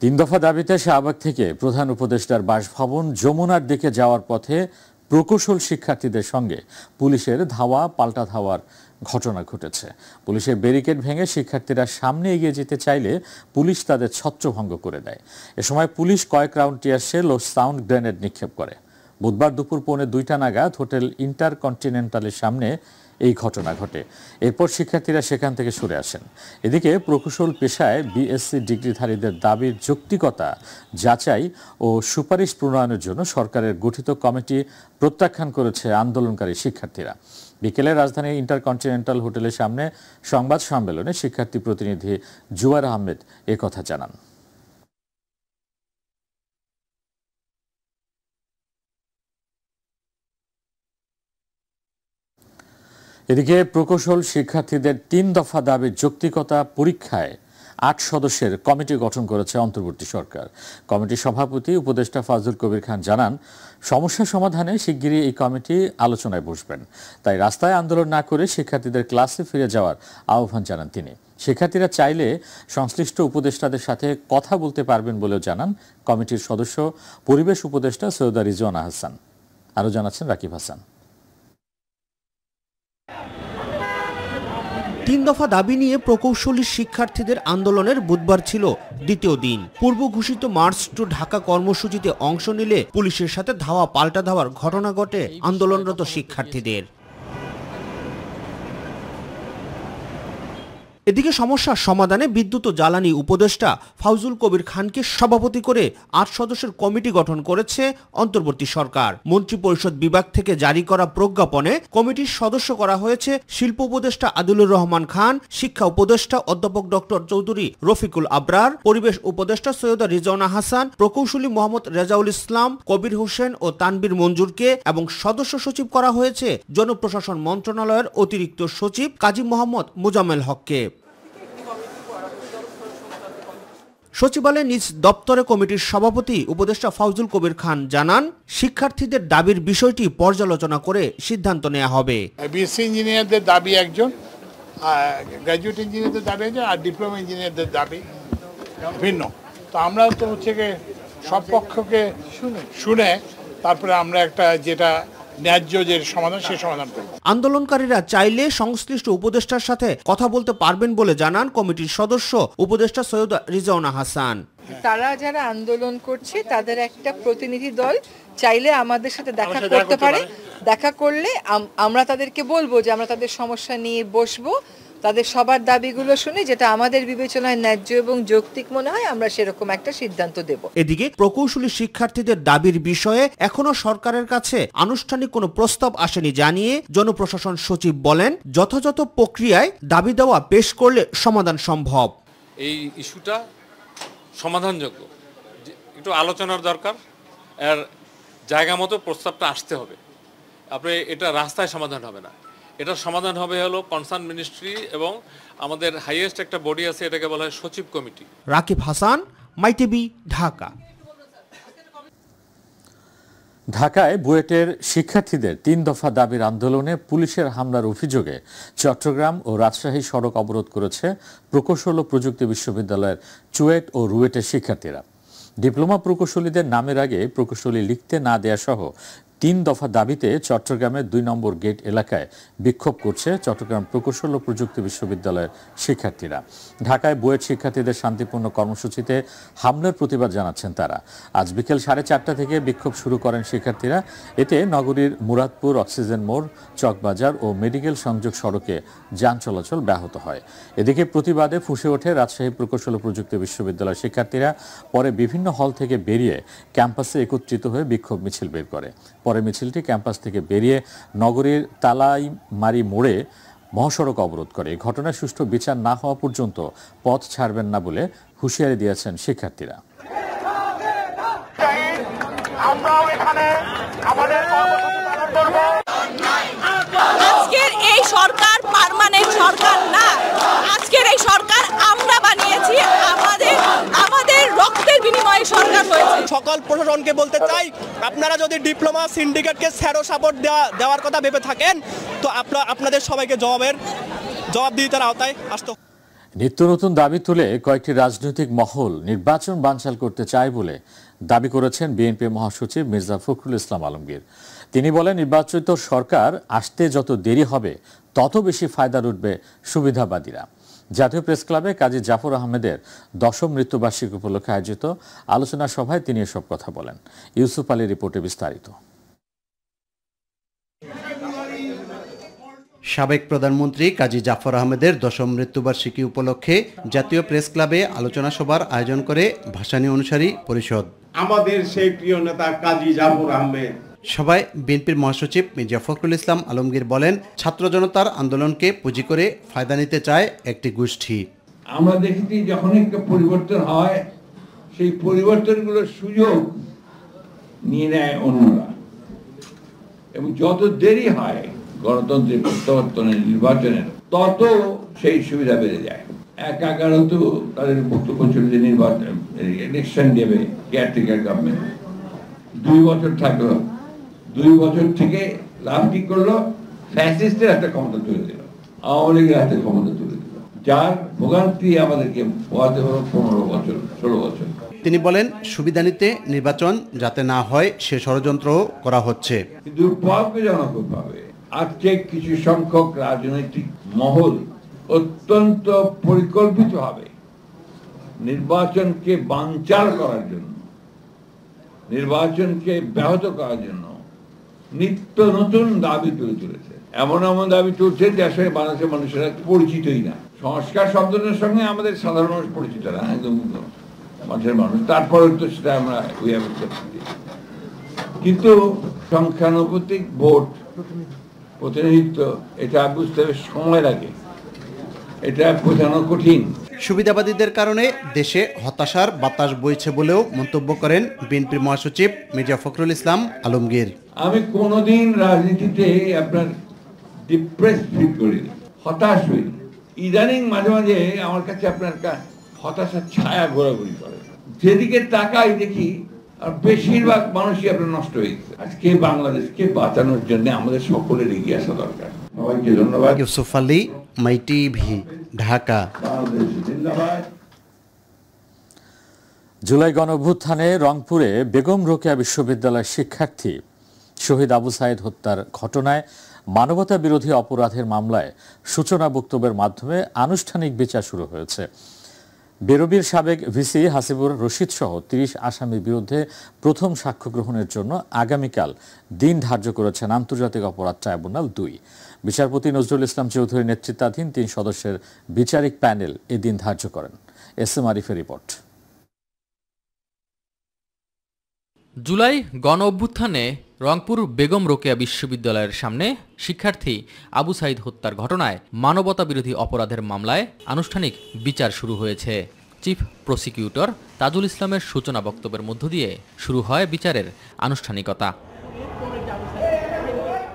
তিন দফা দাবিতে শাহবাগ থেকে প্রধান উপদেষ্টার বাসভবন যমুনার দিকে যাওয়ার পথে প্রকৌশল শিক্ষার্থীদের সঙ্গে পুলিশের ধাওয়া পাল্টা ধাওয়ার ঘটনা ঘটেছে। পুলিশের ব্যারিকেড ভেঙে শিক্ষার্থীরা সামনে এগিয়ে যেতে চাইলে পুলিশ তাদের ছত্রভঙ্গ করে দেয়। এ সময় পুলিশ কয়েক রাউন্ড টিয়ার শেল ও সাউন্ড গ্রেনেড নিক্ষেপ করে। বুধবার দুপুর 1:45 নাগাদ হোটেল ইন্টারকন্টিনেন্টালের সামনে এই ঘটনা ঘটে। এরপর শিক্ষার্থীরা সেখান থেকে সরে আসেন। এদিকে প্রকৌশল পেশায় বিএসসি ডিগ্রিধারীদের দাবির যৌক্তিকতা যাচাই ও সুপারিশ প্রণয়নের জন্য সরকারের গঠিত কমিটি প্রত্যাখ্যান করেছে আন্দোলনকারী শিক্ষার্থীরা। বিকেলে রাজধানীর ইন্টারকন্টিনেন্টাল হোটেলের সামনে সংবাদ সম্মেলনে শিক্ষার্থী প্রতিনিধি জুয়ার আহমেদ একথা জানান। এদিকে প্রকৌশল শিক্ষার্থীদের 3 দফা দাবির যৌক্তিকতা পরীক্ষায় 8 সদস্যের কমিটি গঠন করেছে অন্তর্বর্তী সরকার। কমিটির সভাপতি উপদেষ্টা ফাজুল কবির খান জানান, সমস্যা সমাধানে শিগগিরই এই কমিটি আলোচনায় বসবেন। তাই রাস্তায় আন্দোলন না করে শিক্ষার্থীদের ক্লাসে ফিরে যাওয়ার আহ্বান জানান তিনি। শিক্ষার্থীরা চাইলে সংশ্লিষ্ট উপদেষ্টাদের সাথে কথা বলতে পারবেন বলেও জানান কমিটির সদস্য পরিবেশ উপদেষ্টা সৈয়দা রিজওয়ানা হাসান। আরও জানাচ্ছেন রাকিব হাসান। 3 দফা দাবি নিয়ে প্রকৌশলী শিক্ষার্থীদের আন্দোলনের বুধবার ছিল দ্বিতীয় দিন। পূর্ব ঘোষিত মার্চ টু ঢাকা কর্মসূচিতে অংশ নিলে পুলিশের সাথে ধাওয়া পাল্টা ধাওয়ার ঘটনা ঘটে আন্দোলনরত শিক্ষার্থীদের। এদিকে সমস্যার সমাধানে বিদ্যুৎ ও জ্বালানি উপদেষ্টা ফাউজুল কবির খানকে সভাপতি করে 8 সদস্যের কমিটি গঠন করেছে অন্তর্বর্তী সরকার। মন্ত্রিপরিষদ বিভাগ থেকে জারি করা প্রজ্ঞাপনে কমিটির সদস্য করা হয়েছে শিল্প উপদেষ্টা আদিলুর রহমান খান, শিক্ষা উপদেষ্টা অধ্যাপক ডক্টর চৌধুরী রফিকুল আবরার, পরিবেশ উপদেষ্টা সৈয়দা রিজওয়ানা হাসান, প্রকৌশলী মোহাম্মদ রেজাউল ইসলাম, কবির হোসেন ও তানবীর মঞ্জুরকে এবং সদস্য সচিব করা হয়েছে জনপ্রশাসন মন্ত্রণালয়ের অতিরিক্ত সচিব কাজী মোহাম্মদ মোজাম্মেল হককে। সচিবালয়ে নিজ দপ্তরে কমিটির সভাপতি উপদেষ্টা ফাউজুল কবির খান জানান, শিক্ষার্থীদের দাবির বিষয়টি পর্যালোচনা করে সিদ্ধান্ত নেওয়া হবে। বিএসসি ইঞ্জিনিয়ারদের দাবি একজন, গ্র্যাজুয়েট ইঞ্জিনিয়ারদের দাবি একজন, আর ডিপ্লোমা ইঞ্জিনিয়ারদের দাবি ভিন্ন। তো আমরা তো হচ্ছে সব পক্ষকে শুনে তারপরে আমরা একটা যেটা ন্যায্য যে সমাধান সেই সমাধান করব। আন্দোলনকারীরা চাইলে সংশ্লিষ্ট উপদেষ্টার সাথে কথা বলতে পারবেন বলে জানান কমিটির সদস্য উপদেষ্টা সৈয়দা রিজওয়ানা হাসান। তারা যারা আন্দোলন করছে তাদের একটা প্রতিনিধি দল চাইলে আমাদের সাথে দেখা করতে পারে। দেখা করলে আমরা তাদেরকে বলবো যে আমরা তাদের সমস্যা নিয়ে বসবো, তাদের সবার দাবিগুলো শুনে যেটা আমাদের বিবেচনায় ন্যায্য এবং যৌক্তিক মনে হয় আমরা সেরকম একটা সিদ্ধান্ত দেব। এদিকে প্রকৌশলী শিক্ষার্থীদের দাবির বিষয়ে এখনো সরকারের কাছে আনুষ্ঠানিক কোনো প্রস্তাব আসেনি জানিয়ে জনপ্রশাসন সচিব বলেন, যথাযথ প্রক্রিয়ায় দাবি দেওয়া পেশ করলে সমাধান সম্ভব। এই ইস্যুটা সমাধানযোগ্য, একটু আলোচনার দরকার, এর জায়গা মতো প্রস্তাবটা আসতে হবে। আপনি এটা রাস্তায় সমাধান হবে না, এটা সমাধান হবে হলো কনসার্ন মিনিস্ট্রি এবং আমাদের হাইয়েস্ট একটা বডি আছে, এটাকে বলা হয় সচিব কমিটি। রাকিব হাসান, মাই টিভি, ঢাকা। ঢাকায় বুয়েটের শিক্ষার্থীদের 3 দফা দাবির আন্দোলনে পুলিশের হামলার অভিযোগে চট্টগ্রাম ও রাজশাহী সড়ক অবরোধ করেছে প্রকৌশল ও প্রযুক্তি বিশ্ববিদ্যালয়ের চুয়েট ও রুয়েটের শিক্ষার্থীরা। ডিপ্লোমা প্রকৌশলীদের নামের আগে প্রকৌশলী লিখতে না দেয়া সহ 3 দফা দাবিতে চট্টগ্রামের 2 নম্বর গেট এলাকায় বিক্ষোভ করছে চট্টগ্রাম প্রকৌশল ও প্রযুক্তি বিশ্ববিদ্যালয়ের শিক্ষার্থীরা। ঢাকায় বুয়েট শিক্ষার্থীদের শান্তিপূর্ণ কর্মসূচিতে হামলার প্রতিবাদ জানাচ্ছেন তারা। আজ বিকেল 4:30 থেকে বিক্ষোভ শুরু করেন শিক্ষার্থীরা। এতে নগরীর মুরাদপুর, অক্সিজেন মোড়, চকবাজার ও মেডিকেল সংযোগ সড়কে যান চলাচল ব্যাহত হয়। এদিকে প্রতিবাদে ফুঁসে ওঠে রাজশাহী প্রকৌশল ও প্রযুক্তি বিশ্ববিদ্যালয়ের শিক্ষার্থীরা। পরে বিভিন্ন হল থেকে বেরিয়ে ক্যাম্পাসে একত্রিত হয়ে বিক্ষোভ মিছিল বের করে। পরে মিছিলটি ক্যাম্পাস থেকে বেরিয়ে নগরীর তালাইমারি মোড়ে মহাসড়ক অবরোধ করে। এই ঘটনার সুষ্ঠু বিচার না হওয়া পর্যন্ত পথ ছাড়বেন না বলে হুঁশিয়ারি দিয়েছেন শিক্ষার্থীরা। আজকের এই সরকার পার্মানেন্ট সরকার না, আজকের এই সরকার আমরা বানিয়েছি, আমাদের রক্তের বিনিময়ে সরকার হয়েছে। সকল প্রশাসনকে বলতে চাই, আপনারা যদি ডিপ্লোমা সিন্ডিকেটকে স্যারো সাপোর্ট দেওয়ার কথা ভেবে থাকেন তো আপনাদের সবাইকে জবাবদিহিতার আওতায় আসতে। নিত্য নতুন দাবি তুলে কয়েকটি রাজনৈতিক মহল নির্বাচন বানচাল করতে চায় বলে দাবি করেছেন বিএনপি মহাসচিব মির্জা ফখরুল ইসলাম আলমগীর। তিনি বলেন, নির্বাচিত সরকার আসতে যত দেরি হবে তত বেশি ফায়দা উঠবে সুবিধাবাদীরা। জাতীয় প্রেস ক্লাবে কাজী জাফর আহমেদের 10ম মৃত্যুবার্ষিকী উপলক্ষে আয়োজিত আলোচনা সভায় তিনি এসব কথা বলেন। ইউসুফ আলী রিপোর্টে বিস্তারিত। সাবেক প্রধানমন্ত্রী কাজী জাফর আহমেদের 10ম মৃত্যুবার্ষিকী উপলক্ষে জাতীয় প্রেস ক্লাবে আলোচনা সভার আয়োজন করে ভাসানী অনুসারী পরিষদ। আমাদের সেই প্রিয় নেতা কাজী জাফর আহমেদ। সভায় বিএনপির মহাসচিব মির্জা ফখরুল ইসলাম আলমগীর বলেন, ছাত্র জনতার আন্দোলনকে পুঁজি করে ফায়দা নিতে চায় একটি গোষ্ঠী। আমরা দেখেছি যখন একটা পরিবর্তন হয় সেই পরিবর্তনগুলোর সুযোগ নিয়ে নেয় অন্যরা, এবং যত দেরি হয় গণতন্ত্রের প্রত্যাবর্তনের নির্বাচনের তত সেই সুবিধা বেড়ে যায়। একাগারও তো তাদের বক্তব্য ছিল যে নির্বাচন ইলেকশন দেবে কেয়ারটেকার গভর্নমেন্ট, 2 বছর থাকলো, 2 বছর থেকে লাভ কি করলো, ফ্যাসিস্টের হাতে ক্ষমতা তুলে দিল, আওয়ামী লীগের হাতে ক্ষমতা তুলে দিল, যার ভোগান্তি আমাদেরকে পোহাতে হলো 15 বছর 16 বছর। তিনি বলেন, সুবিধা নিতে নির্বাচন যাতে না হয় সে ষড়যন্ত্র করা হচ্ছে। দুর্ভাগ্যজনকভাবে আজকে কিছু সংখ্যক রাজনৈতিক মহল অত্যন্ত পরিকল্পিতভাবে নির্বাচনকে বানচাল করার জন্য, নির্বাচনকে ব্যাহত করার জন্য নিত্য নতুন দাবি তুলে তুলেছে। এমন এমন দাবি তুলছে যে আসলে বাংলাদেশের মানুষেরা পরিচিতই না। সংস্কার শব্দের সঙ্গে আমাদের সাধারণ মানুষ পরিচিত না, একদম মানুষের মানুষ, তারপরে তো সেটা আমরা কিন্তু সংখ্যানুপাতিক ভোট প্রতিনিধিত্ব এটা বুঝতে হবে সময় লাগে, এটা বোঝানো কঠিন। সুবিধাবাদীদের কারণে দেশে হতাশার বাতাস বইছে বলেও মন্তব্য করেন বিএনপির মহাসচিব মির্জা ফখরুল ইসলাম আলমগীর। আমি কোনোদিন রাজনীতিতে আপনার ডিপ্রেস ফিল করিনি, হতাশ হইনি। ইদানিং মাঝে মাঝে আমার কাছে আপনার হতাশার ছায়া ঘোরাঘুরি করে, যেদিকে তাকাই দেখি আর বেশিরভাগ মানুষই আপনার নষ্ট হয়ে গেছে। আজকে বাংলাদেশকে বাঁচানোর জন্য আমাদের সকলের এগিয়ে আসা দরকার। সবাইকে ধন্যবাদ। ইউসুফ আলী, মাই টিভি, ঢাকা। জুলাই গণঅভ্যুত্থানে রংপুরে বেগম রোকেয়া বিশ্ববিদ্যালয়ের শিক্ষার্থী শহীদ আবু সাইদ হত্যার ঘটনায় মানবতা বিরোধী অপরাধের মামলায় সূচনা বক্তব্যের মাধ্যমে আনুষ্ঠানিক বিচার শুরু হয়েছে। বেরবির সাবেক ভিসি হাসিবুর রশিদ সহ 30 আসামির বিরুদ্ধে প্রথম সাক্ষ্য গ্রহণের জন্য আগামীকাল দিন ধার্য করেছেন আন্তর্জাতিক অপরাধ ট্রাইব্যুনাল 2। বিচারপতি নজরুল ইসলাম চৌধুরীর নেতৃত্বাধীন 3 সদস্যের বিচারিক প্যানেল এই দিন ধার্য করেন। এসএম আরিফের রিপোর্ট। জুলাই গণ অভ্যুত্থানে রংপুর বেগম রোকেয়া বিশ্ববিদ্যালয়ের সামনে শিক্ষার্থী আবু সাইদ হত্যার ঘটনায় মানবতা বিরোধী অপরাধের মামলায় আনুষ্ঠানিক বিচার শুরু হয়েছে। চিফ প্রসিকিউটর তাজুল ইসলামের সূচনা বক্তব্যের মধ্য দিয়ে শুরু হয় বিচারের আনুষ্ঠানিকতা।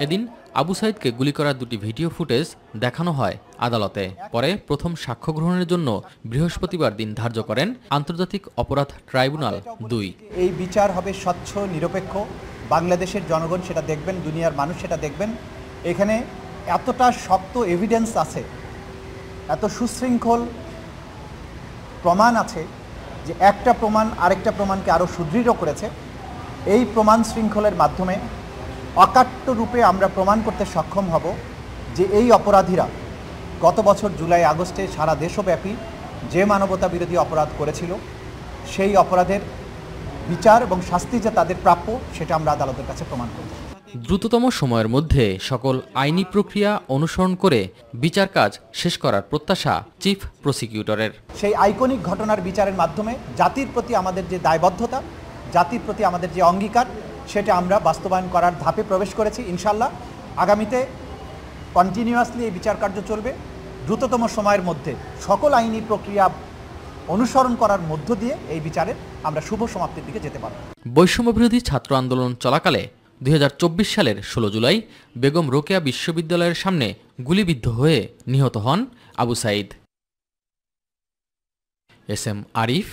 এদিন আবু সাইদকে গুলি করার 2টি ভিডিও ফুটেজ দেখানো হয় আদালতে। পরে প্রথম সাক্ষ্য গ্রহণের জন্য বৃহস্পতিবার দিন ধার্য করেন আন্তর্জাতিক অপরাধ ট্রাইব্যুনাল 2। এই বিচার হবে স্বচ্ছ, নিরপেক্ষ। বাংলাদেশের জনগণ সেটা দেখবেন, দুনিয়ার মানুষ সেটা দেখবেন। এখানে এতটা শক্ত এভিডেন্স আছে, এত সুশৃঙ্খল প্রমাণ আছে যে একটা প্রমাণ আরেকটা প্রমাণকে আরও সুদৃঢ় করেছে। এই প্রমাণ শৃঙ্খলের মাধ্যমে অকাট্য রূপে আমরা প্রমাণ করতে সক্ষম হব যে এই অপরাধীরা গত বছর জুলাই আগস্টে সারা দেশব্যাপী যে মানবতা বিরোধী অপরাধ করেছিল সেই অপরাধের বিচার এবং শাস্তি যে তাদের প্রাপ্য সেটা আমরা আদালতের কাছে প্রমাণ করব। দ্রুততম সময়ের মধ্যে সকল আইনি প্রক্রিয়া অনুসরণ করে বিচার কাজ শেষ করার প্রত্যাশা চিফ প্রসিকিউটরের। সেই আইকনিক ঘটনার বিচারের মাধ্যমে জাতির প্রতি আমাদের যে দায়বদ্ধতা, জাতির প্রতি আমাদের যে অঙ্গীকার, সেটা আমরা বাস্তবায়ন করার ধাপে প্রবেশ করেছি। ইনশাল্লাহ আগামীতে কন্টিনিউয়াসলি এই বিচার কার্য চলবে। দ্রুততম সময়ের মধ্যে সকল আইনি প্রক্রিয়া অনুসরণ করার মধ্য দিয়ে এই বিচারের আমরা শুভ সমাপ্তির দিকে যেতে পারব। বৈষম্যবিরোধী ছাত্র আন্দোলন চলাকালে 2024 সালের 16 জুলাই বেগম রোকেয়া বিশ্ববিদ্যালয়ের সামনে গুলিবিদ্ধ হয়ে নিহত হন আবু সাইদ। এসএম আরিফ,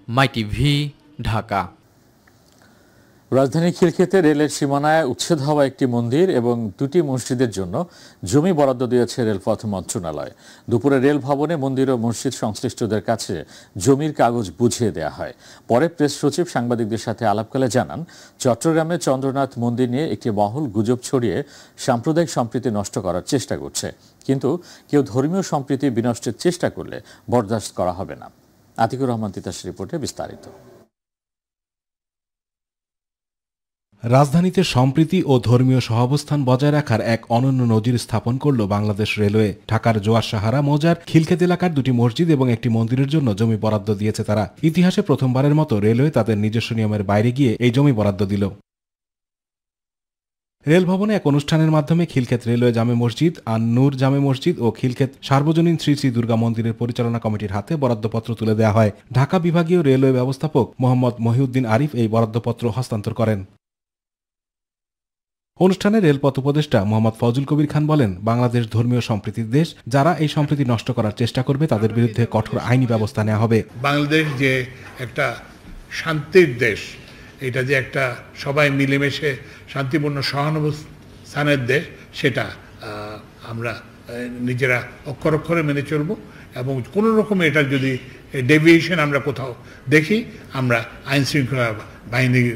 মাই টিভি, ঢাকা। রাজধানী খিলক্ষেতে রেলের সীমানায় উচ্ছেদ হওয়া একটি মন্দির এবং দুটি মসজিদের জন্য জমি বরাদ্দ দিয়েছে রেলপথ মন্ত্রণালয়। দুপুরে রেল ভবনে মন্দির ও মসজিদ সংশ্লিষ্টদের কাছে জমির কাগজ বুঝিয়ে দেওয়া হয়। পরে প্রেস সচিব সাংবাদিকদের সাথে আলাপকালে জানান, চট্টগ্রামে চন্দ্রনাথ মন্দির নিয়ে একটি মহল গুজব ছড়িয়ে সাম্প্রদায়িক সম্প্রীতি নষ্ট করার চেষ্টা করছে, কিন্তু কেউ ধর্মীয় সম্প্রীতি বিনষ্টের চেষ্টা করলে বরদাস্ত করা হবে না। আতিকুর রহমান তিতাস রিপোর্টে বিস্তারিত। রাজধানীতে সম্প্রীতি ও ধর্মীয় সহাবস্থান বজায় রাখার এক অনন্য নজির স্থাপন করল বাংলাদেশ রেলওয়ে। ঢাকার জোয়ার সাহারা মৌজার খিলক্ষেত এলাকার দুটি মসজিদ এবং একটি মন্দিরের জন্য জমি বরাদ্দ দিয়েছে তারা। ইতিহাসে প্রথমবারের মতো রেলওয়ে তাদের নিজস্ব নিয়মের বাইরে গিয়ে এই জমি বরাদ্দ দিল। রেল ভবনে এক অনুষ্ঠানের মাধ্যমে খিলক্ষেত রেলওয়ে জামে মসজিদ, আন নূর জামে মসজিদ ও খিলক্ষেত সার্বজনীন শ্রী শ্রী দুর্গা মন্দিরের পরিচালনা কমিটির হাতে বরাদ্দপত্র তুলে দেওয়া হয়। ঢাকা বিভাগীয় রেলওয়ে ব্যবস্থাপক মোহাম্মদ মহিউদ্দিন আরিফ এই বরাদ্দপত্র হস্তান্তর করেন। অনুষ্ঠানে রেলপথ উপদেষ্টা মোহাম্মদ ফজল কবির খান বলেন, বাংলাদেশ ধর্মীয় সম্প্রীতির দেশ, যারা এই সম্প্রীতি নষ্ট করার চেষ্টা করবে তাদের বিরুদ্ধে কঠোর আইনি ব্যবস্থা নেওয়া হবে। বাংলাদেশ যে একটা শান্তির দেশ, এটা যে একটা সবাই মিলেমিশে শান্তিপূর্ণ সহানুভূতির দেশ, সেটা আমরা নিজেরা অক্ষর অক্ষরে মেনে চলব এবং কোনো রকম এটার যদি ডেভিয়েশন আমরা কোথাও দেখি, আমরা আইন শৃঙ্খলা বাহিনীর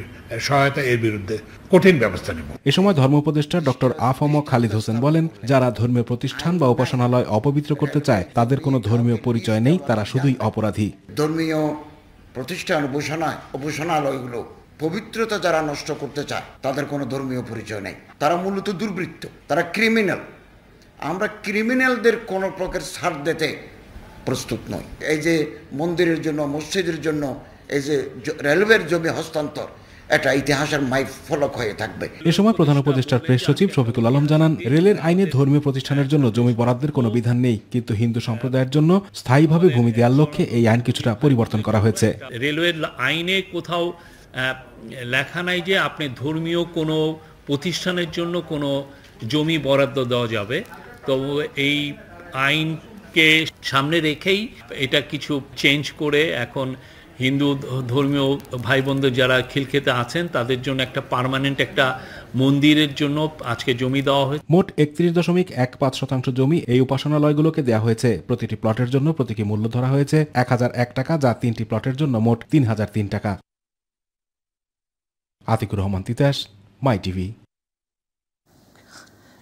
সহায়তা এর বিরুদ্ধে কঠিন ব্যবস্থা নেব। এ সময় ধর্ম উপদেষ্টা ডক্টর আফম খালিদ হোসেন বলেন, যারা ধর্মীয় প্রতিষ্ঠান বা উপাসনালয় অপবিত্র করতে চায় তাদের কোনো ধর্মীয় পরিচয় নেই, তারা শুধুই অপরাধী। ধর্মীয় প্রতিষ্ঠান উপাসনালয়গুলো পবিত্রতা যারা নষ্ট করতে চায় তাদের কোনো ধর্মীয় পরিচয় নেই, তারা মূলত দুর্বৃত্ত, তারা ক্রিমিনাল। আমরা ক্রিমিনালদের কোনো প্রকার ছাড় দিতে প্রস্তুত নই। এই যে মন্দিরের জন্য, মসজিদের জন্য এই যে রেলওয়ের জমি হস্তান্তর, এটা ইতিহাসের মাইল ফলক হয়ে থাকবে। এ সময় প্রধান উপদেষ্টার প্রেস সচিব শফিকুল আলম জানান, রেলের আইনে ধর্মীয় প্রতিষ্ঠানের জন্য জমি বরাদ্দের কোনো বিধান নেই, কিন্তু হিন্দু সম্প্রদায়ের জন্য স্থায়ীভাবে ভূমি দেওয়ার লক্ষ্যে এই আইন কিছুটা পরিবর্তন করা হয়েছে। রেলওয়ের আইনে কোথাও লেখা নাই যে আপনি ধর্মীয় কোনো প্রতিষ্ঠানের জন্য কোনো জমি বরাদ্দ দেওয়া যাবে। তো এই আইনকে সামনে রেখেই এটা কিছু চেঞ্জ করে এখন হিন্দু ধর্মীয় ভাই বোনদের যারা খিলক্ষেতে আছেন তাদের জন্য একটা পার্মানেন্ট একটা মন্দিরের জন্য আজকে জমি দেওয়া হয়েছে। মোট 31.15% জমি এই উপাসনালয়গুলোকে দেওয়া হয়েছে। প্রতিটি প্লটের জন্য প্রতীকী মূল্য ধরা হয়েছে 1001 টাকা, যা 3টি প্লটের জন্য মোট 3003 টাকা। আতিকুর রহমান তিতাস, মাই টিভি।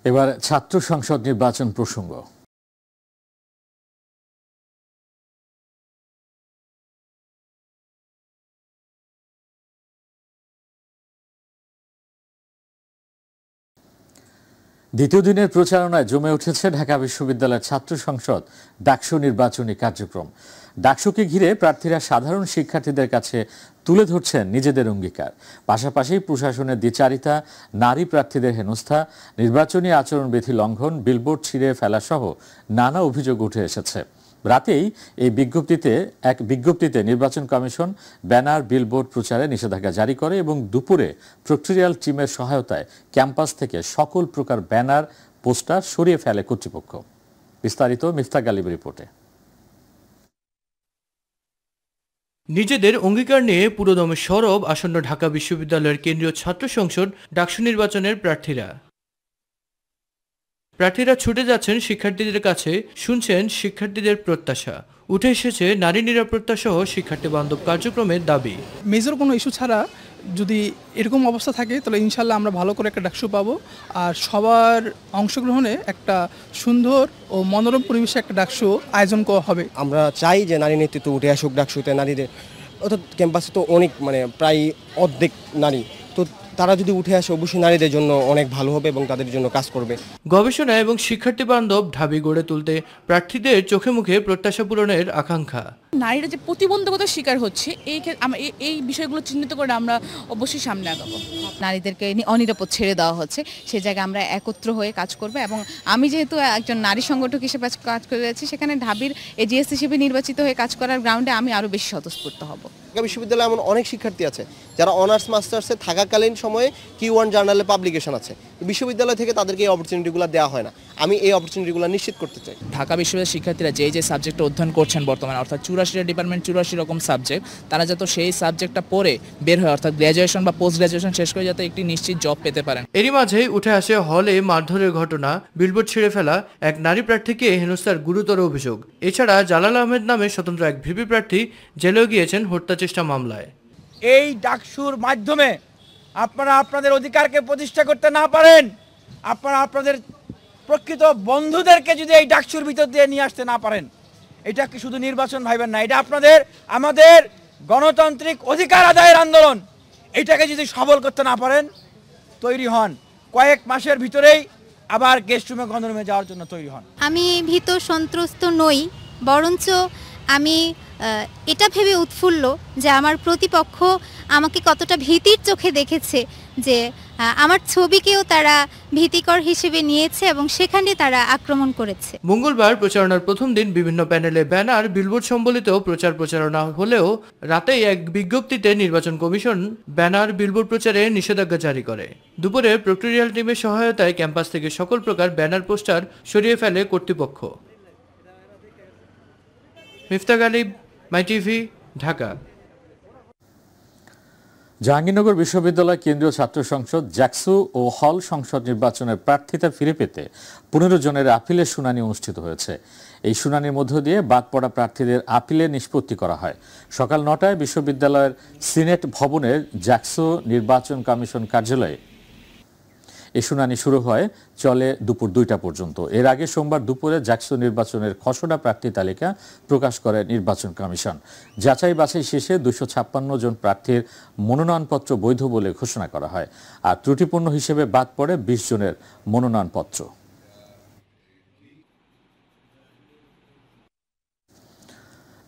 এবার ছাত্র সংসদ নির্বাচন প্রসঙ্গ। দ্বিতীয় দিনের প্রচারণায় জমে উঠেছে ঢাকা বিশ্ববিদ্যালয়ের ছাত্র সংসদ ডাকসু নির্বাচনী কার্যক্রম। ডাকসুকে ঘিরে প্রার্থীরা সাধারণ শিক্ষার্থীদের কাছে তুলে ধরছেন নিজেদের অঙ্গীকার। পাশাপাশি প্রশাসনের দ্বিচারিতা, নারী প্রার্থীদের হেনস্থা, নির্বাচনী আচরণবিধি লঙ্ঘন, বিলবোর্ড ছিঁড়ে ফেলা সহ নানা অভিযোগ উঠে এসেছে। রাতেই এই বিজ্ঞপ্তিতে নির্বাচন কমিশন ব্যানার, বিলবোর্ড প্রচারে নিষেধাজ্ঞা জারি করে এবং দুপুরে প্রক্টোরিয়াল টিমের সহায়তায় ক্যাম্পাস থেকে সকল প্রকার ব্যানার, পোস্টার সরিয়ে ফেলে কর্তৃপক্ষ। বিস্তারিত মিফতাহ গালিবের রিপোর্টে। নিজেদের অঙ্গীকার নিয়ে পুরোদমে সরব আসন্ন ঢাকা বিশ্ববিদ্যালয়ের কেন্দ্রীয় ছাত্র সংসদ ডাকসু নির্বাচনের প্রার্থীরা ছুটে যাচ্ছেন শিক্ষার্থীদের কাছে, শুনছেন শিক্ষার্থীদের প্রত্যাশা। উঠে এসেছে নারী নিরাপত্তা সহ শিক্ষার্থী বান্ধব কার্যক্রমের দাবি। মেজর কোনো ইস্যু ছাড়া যদি এরকম অবস্থা থাকে তাহলে ইনশাল্লাহ আমরা ভালো করে একটা ডাকসু পাবো, আর সবার অংশগ্রহণে একটা সুন্দর ও মনোরম পরিবেশে একটা ডাকসু আয়োজন করা হবে। আমরা চাই যে নারী নেতৃত্ব উঠে আসুক ডাকসুতে। নারীদের অর্থাৎ ক্যাম্পাসে তো অনেক প্রায় অর্ধেক নারী, তো তারা যদি উঠে আসে অবশ্যই নারীদের জন্য অনেক ভালো হবে এবং তাদের জন্য কাজ করবে। গবেষণা এবং শিক্ষার্থী বান্ধব ঢাবি গড়ে তুলতে প্রার্থীদের চোখে মুখে প্রত্যাশা পূরণের আকাঙ্ক্ষা। নারীরা যে প্রতিবন্ধকতার শিকার হচ্ছে এই বিষয়গুলো চিহ্নিত করে আমরা অবশ্যই সামনে আগাবো। নারীদেরকে অনিরাপদ ছেড়ে দেওয়া হচ্ছে, সে জায়গায় আমরা একত্র হয়ে কাজ করবো। এবং আমি যেহেতু একজন নারী সংগঠক হিসেবে কাজ করে যাচ্ছি, সেখানে ঢাবির এজিএস হিসেবে নির্বাচিত হয়ে কাজ করার গ্রাউন্ডে আমি আরও বেশি স্বতঃস্ফূর্ত হব। ঢাকা বিশ্ববিদ্যালয়ে এমন অনেক শিক্ষার্থী আছে যারা অনার্স মাস্টার্সে থাকাকালীন সময়ে Q1 জার্নালে পাবলিকেশন আছে, বিশ্ববিদ্যালয় থেকে তাদেরকে এই অপরচুনিটিগুলো দেওয়া হয় না। আমি এই অপরচুনিটিগুলো নিশ্চিত করতে চাই। ঢাকা বিশ্ববিদ্যালয়ের শিক্ষার্থীরা যে সাবজেক্টে অধ্যয়ন করছেন বর্তমানে, অর্থাৎ 84 84টা ডিপার্টমেন্ট 84 রকম সাবজেক্ট, তারা যাতে সেই সাবজেক্টটা পড়ে বের হয়, অর্থাৎ গ্র্যাজুয়েশন বা পোস্ট গ্র্যাজুয়েশন শেষ করে যাতে একটি নিশ্চিত জব পেতে পারেন। এরই মাঝেই উঠে আসে হলে মারধরের ঘটনা, বিলবোর্ড ছিঁড়ে ফেলা, এক নারী প্রার্থীকে হেনস্থার গুরুতর অভিযোগ। এছাড়া জালাল আহমেদ নামে স্বতন্ত্র এক ভিপি প্রার্থী জেলেও গিয়েছেন হত্যা চেষ্টা মামলায়। এই ডাকসুর মাধ্যমে আপনারা আপনাদের অধিকারকে প্রতিষ্ঠা করতে না পারেন, আপনারা আপনাদের প্রকৃত বন্ধুদেরকে যদি এই ডাকসুর ভিতর দিয়ে নিয়ে আসতে না পারেন, এটা কি শুধু নির্বাচন ভাইবেন না, এটা আমাদের গণতান্ত্রিক অধিকার আদায়ের আন্দোলন। এটাকে যদি সবল করতে না পারেন, তৈরি হন কয়েক মাসের ভিতরেই আবার গেস্ট রুমে গণরুমে যাওয়ার জন্য তৈরি হন। আমি ভীত সন্ত্রস্ত নই, বরঞ্চ আমি এটা ভেবে উৎফুল্ল যে আমার প্রতিপক্ষ আমাকে কতটা ভীতির চোখে দেখেছে, যে আমার ছবিকেও তারা ভীতিকর হিসেবে নিয়েছে এবং সেখানে তারা আক্রমণ করেছে। মঙ্গলবার প্রচারণার প্রথম দিন বিভিন্ন প্যানেলে ব্যানার, বিলবোর্ড সম্বলিত প্রচারণা হলেও রাতেই এক বিজ্ঞপ্তিতে নির্বাচন কমিশন ব্যানার, বিলবোর্ড প্রচারে নিষেধাজ্ঞা জারি করে। দুপুরে প্রক্টোরিয়াল টিমের সহায়তায় ক্যাম্পাস থেকে সকল প্রকার ব্যানার, পোস্টার সরিয়ে ফেলে কর্তৃপক্ষ। মিফতা গালিব, মাই টিভি, ঢাকা। জাহাঙ্গীরনগর বিশ্ববিদ্যালয় কেন্দ্রীয় ছাত্র সংসদ, জাকসু ও হল সংসদ নির্বাচনের প্রার্থিতা ফিরে পেতে 15 জনের আপিলের শুনানি অনুষ্ঠিত হয়েছে। এই শুনানির মধ্য দিয়ে বাদ পড়া প্রার্থীদের আপিলের নিষ্পত্তি করা হয়। সকাল 9টায় বিশ্ববিদ্যালয়ের সিনেট ভবনের জাকসু নির্বাচন কমিশন কার্যালয়ে এই শুনানি শুরু হয়, চলে দুপুর 2টা পর্যন্ত। এর আগে সোমবার দুপুরে জাকসু নির্বাচনের খসড়া প্রার্থী তালিকা প্রকাশ করে নির্বাচন কমিশন। যাচাই বাছাই শেষে 256 জন প্রার্থীর মনোনয়নপত্র বৈধ বলে ঘোষণা করা হয়, আর ত্রুটিপূর্ণ হিসেবে বাদ পড়ে 20 জনের মনোনয়নপত্র।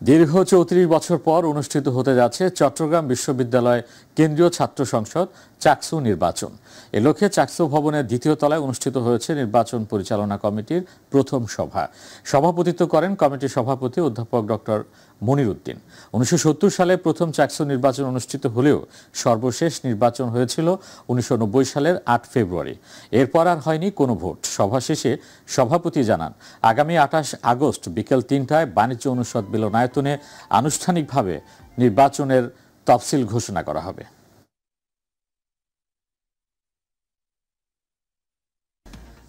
দীর্ঘ 34 বছর পর অনুষ্ঠিত হতে যাচ্ছে চট্টগ্রাম বিশ্ববিদ্যালয় কেন্দ্রীয় ছাত্র সংসদ চাকসু নির্বাচন। এ লক্ষ্যে চাকসু ভবনের 2য় তলায় অনুষ্ঠিত হয়েছে নির্বাচন পরিচালনা কমিটির প্রথম সভা। সভাপতিত্ব করেন কমিটির সভাপতি অধ্যাপক ডক্টর মনির উদ্দিন। 1970 সালে প্রথম চাকসু নির্বাচন অনুষ্ঠিত হলেও সর্বশেষ নির্বাচন হয়েছিল 1990 সালের 8 ফেব্রুয়ারি। এরপর আর হয়নি কোনো ভোট। সভা শেষে সভাপতি জানান, আগামী 28 আগস্ট বিকেল 3টায় বাণিজ্য অনুষদ মিলনায়তনে আনুষ্ঠানিকভাবে নির্বাচনের তফসিল ঘোষণা করা হবে।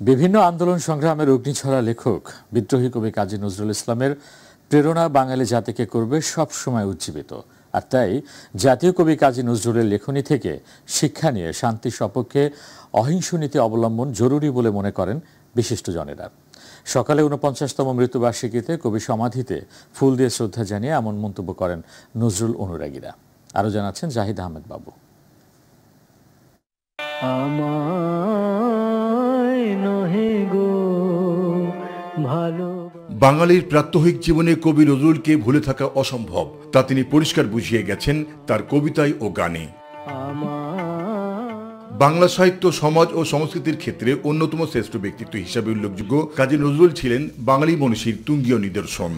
বিভিন্ন আন্দোলন সংগ্রামের অগ্নিছড়া লেখক বিদ্রোহী কবি কাজী নজরুল ইসলামের প্রেরণা বাঙালি জাতিকে করবে সব সময় উজ্জীবিত। আর তাই জাতীয় কবি কাজী নজরুলের লেখনী থেকে শিক্ষা নিয়ে শান্তি সপক্ষে অহিংস নীতি অবলম্বন জরুরি বলে মনে করেন বিশিষ্টজনেরা। সকালে 49তম মৃত্যুবার্ষিকীতে কবি সমাধিতে ফুল দিয়ে শ্রদ্ধা জানিয়ে এমন মন্তব্য করেন নজরুল অনুরাগীরা। আরো জানাচ্ছেন জাহিদ আহমেদ বাবু। বাঙালির প্রাত্যহিক জীবনে কবি নজরুলকে ভুলে থাকা অসম্ভব, তা তিনি পরিষ্কার বুঝিয়ে গেছেন তার কবিতায় ও গানে। বাংলা সাহিত্য, সমাজ ও সংস্কৃতির ক্ষেত্রে অন্যতম শ্রেষ্ঠ ব্যক্তিত্ব হিসাবে উল্লেখযোগ্য কাজী নজরুল ছিলেন বাঙালি মনীষীর তুঙ্গীয় নিদর্শন।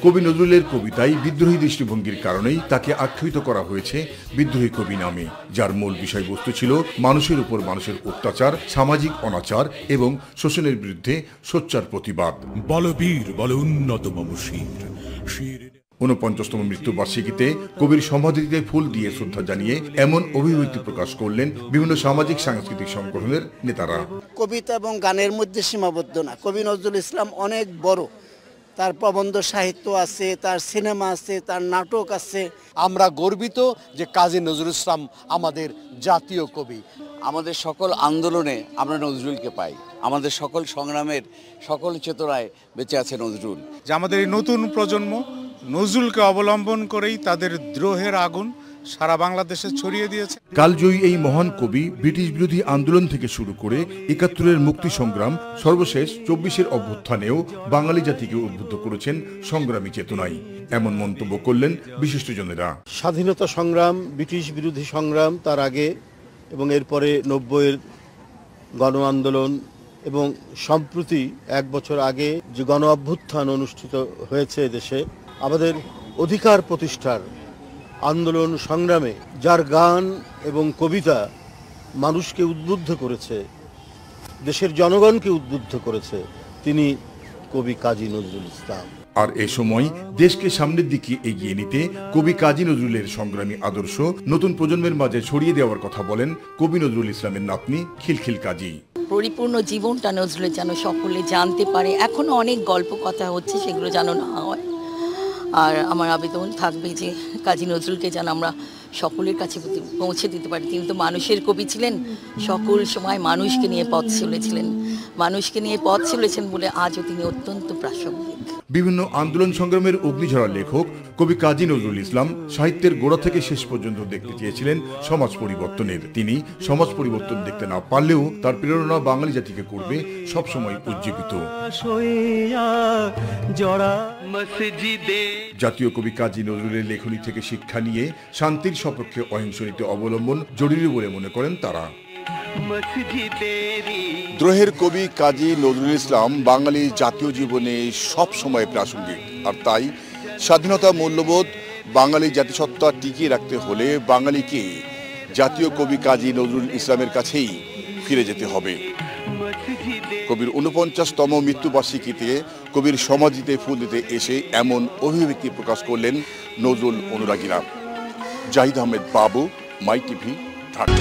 কবি নজরুলের কবিতায় বিদ্রোহী দৃষ্টিভঙ্গির কারণেই তাকে আখ্যায়িত করা হয়েছে বিদ্রোহী কবি নামে, যার মূল বিষয়বস্তু ছিল মানুষের উপর মানুষের অত্যাচার, সামাজিক অনাচার এবং শোষণের বিরুদ্ধে সোচ্চার প্রতিবাদ। বলবীর বল উন্নত মমশির 49তম মৃত্যুবার্ষিকীতে কবির সমাধিতে ফুল দিয়ে শ্রদ্ধা জানিয়ে এমন অভিব্যক্তি প্রকাশ করলেন বিভিন্ন সামাজিক সাংস্কৃতিক সংগঠনের নেতারা। কবিতা এবং গানের মধ্যে সীমাবদ্ধ না, কবি নজরুল ইসলাম অনেক বড়। তার প্রবন্ধ সাহিত্য আছে, তার সিনেমা আছে, তার নাটক আছে। আমরা গর্বিত যে কাজী নজরুল ইসলাম আমাদের জাতীয় কবি। আমাদের সকল আন্দোলনে আমরা নজরুলকে পাই, আমাদের সকল সংগ্রামের সকল চেতনায় বেঁচে আছে নজরুল। যে আমাদের এই নতুন প্রজন্ম নজরুলকে অবলম্বন করেই তাদের দ্রোহের আগুন সারা বাংলাদেশে ছড়িয়ে দিয়েছে। কালজয়ী এই মহান কবি ব্রিটিশ বিরোধী আন্দোলন থেকে শুরু করে ৭১-এর মুক্তি সংগ্রাম, সর্বশেষ ২৪-এর অভ্যুত্থানেও বাঙালি জাতিকে উদ্বুদ্ধ করেছেন সংগ্রামী চেতনায়। এমন মন্তব্য করলেন বিশিষ্টজনেরা। স্বাধীনতা সংগ্রাম, ব্রিটিশ বিরোধী সংগ্রাম, তার আগে এবং এরপরে ৯০-এর গণ আন্দোলন এবং সম্প্রতি ১ বছর আগে যে গণ অভ্যুত্থান অনুষ্ঠিত হয়েছে দেশে, আমাদের অধিকার প্রতিষ্ঠার আন্দোলন সংগ্রামে যার গান এবং কবিতা মানুষকে উদ্বুদ্ধ করেছে, দেশের জনগণকে উদ্বুদ্ধ করেছে, তিনি কবি কাজী নজরুল ইসলাম। আর এ সময় দেশকে সামনের দিকে এগিয়ে নিতে কবি কাজী নজরুলের সংগ্রামী আদর্শ নতুন প্রজন্মের মাঝে ছড়িয়ে দেওয়ার কথা বলেন কবি নজরুল ইসলামের নাতনি খিলখিল কাজী। পরিপূর্ণ জীবনটা নজরুলের যেন সকলে জানতে পারে, এখনো অনেক গল্প কথা হচ্ছে, সেগুলো যেন না হয়। আর আমার আবেদন থাকবে যে কাজী নজরুলকে যেন আমরা সকলের কাছে পৌঁছে দিতে পারি। তিনি তো মানুষের কবি ছিলেন, সকল সময় মানুষকে নিয়ে পথ চলেছেন বলে আজও তিনি অত্যন্ত প্রাসঙ্গিক। বিভিন্ন আন্দোলন সংগ্রামের অগ্নিঝরা লেখক কবি কাজী নজরুল ইসলাম সাহিত্যের গোড়া থেকে শেষ পর্যন্ত দেখতে চেয়েছিলেন সমাজ পরিবর্তনের। তিনি সমাজ পরিবর্তন দেখতে না পারলেও তার প্রেরণা বাঙালি জাতিকে করবে সবসময় উজ্জীবিত। জাতীয় কবি কাজী নজরুলের লেখনী থেকে শিক্ষা নিয়ে শান্তির সপক্ষে অহিংস নীতি অবলম্বন জরুরি বলে মনে করেন তারা। দ্রোহের কবি কাজী নজরুল ইসলাম বাঙালি জাতীয় জীবনে সব সময় প্রাসঙ্গিক। আর তাই স্বাধীনতা মূল্যবোধ বাঙালি জাতিসত্তা টিকিয়ে রাখতে হলে বাঙালিকে জাতীয় কবি কাজী নজরুল ইসলামের কাছেই ফিরে যেতে হবে। কবির 49তম মৃত্যুবার্ষিকীতে কবির সমাধিতে ফুল দিতে এসে এমন অভিব্যক্তি প্রকাশ করলেন নজরুল অনুরাগীরা। জাহিদ আহমেদ বাবু, মাই টিভি, ঢাকা।